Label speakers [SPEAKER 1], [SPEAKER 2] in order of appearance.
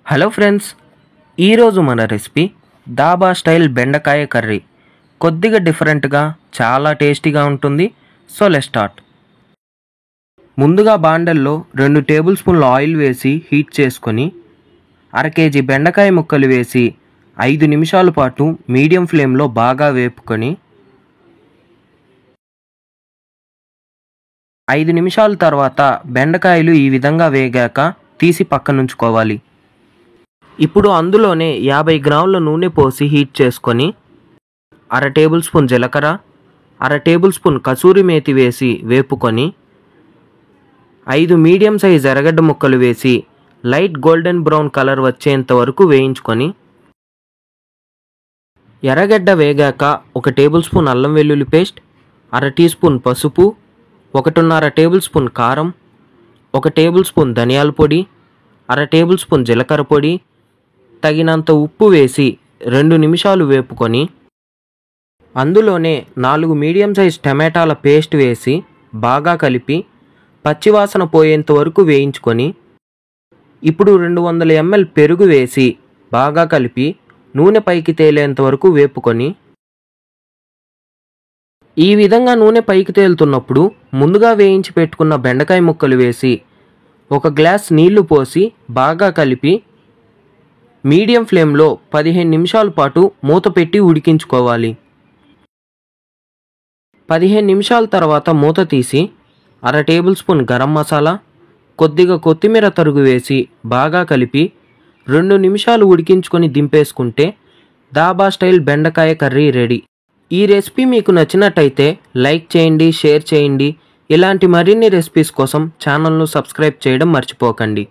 [SPEAKER 1] Hello friends, ఈరోజు మన recipe dhaba style బెండకాయ కర్రీ. కొద్దిగా డిఫరెంట్గా చాలా టేస్టీగా ఉంటుంది. So let's start. ముందుగా బాండల్లో 2 టేబుల్ స్పూన్ల ఆయిల్ వేసి హీట్ చేసుకొని 1/2 కేజీ బెండకాయ ముక్కలు వేసి 5 నిమిషాల పాటు మీడియం ఫ్లేమ్లో బాగా వేపుకొని 5 నిమిషాల తర్వాత బెండకాయలు ఈ విధంగా వేగాక తీసి పక్కనుంచుకోవాలి. ఇప్పుడు అందులోనే 50 గ్రాముల నూనె పోసి హీట్ చేసుకొని 1/2 టేబుల్ స్పూన్ జీలకర్ర, 1/2 టేబుల్ స్పూన్ కసూరి మేతి వేసి వేపుకొని 5 మీడియం సైజ్ ఎర్రగడ్డ ముక్కలు వేసి లైట్ గోల్డెన్ బ్రౌన్ కలర్ వచ్చేంత వరకు వేయించుకొని ఎర్రగడ్డ వేగాక 1 టేబుల్ స్పూన్ అల్లం వెల్లుల్లి పేస్ట్, 1/2 టీ స్పూన్ పసుపు, 1.5 టేబుల్ స్పూన్ కారం, 1 టేబుల్ స్పూన్ ధనియాల పొడి, 1/2 టేబుల్ స్పూన్ జీలకర్ర పొడి, తగినంత ఉప్పు వేసి 2 నిమిషాలు వేపుకొని అందులోనే 4 మీడియం సైజ్ టమాటాల పేస్ట్ వేసి బాగా కలిపి పచ్చివాసన పోయేంత వరకు వేయించుకొని ఇప్పుడు 200 ml పెరుగు వేసి బాగా కలిపి నూనె పైకి తేలేంత వరకు వేపుకొని ఈ విధంగా నూనె పైకి తేలుతున్నప్పుడు ముందుగా వేయించి పెట్టుకున్న బెండకాయ ముక్కలు వేసి 1 గ్లాస్ నీళ్లు పోసి బాగా కలిపి మీడియం ఫ్లేమ్లో 15 నిమిషాల పాటు మూత పెట్టి ఉడికించుకోవాలి. 15 నిమిషాల తర్వాత మూత తీసి 1/2 టేబుల్ స్పూన్ గరం మసాలా, కొద్దిగా కొత్తిమీర తరుగు వేసి బాగా కలిపి 2 నిమిషాలు ఉడికించుకొని దింపేసుకుంటే దాబా స్టైల్ బెండకాయ కర్రీ రెడీ. ఈ రెసిపీ మీకు నచ్చినట్టయితే లైక్ చేయండి, షేర్ చేయండి. ఇలాంటి మరిన్ని రెసిపీస్ కోసం ఛానల్ను సబ్స్క్రైబ్ చేయడం మర్చిపోకండి.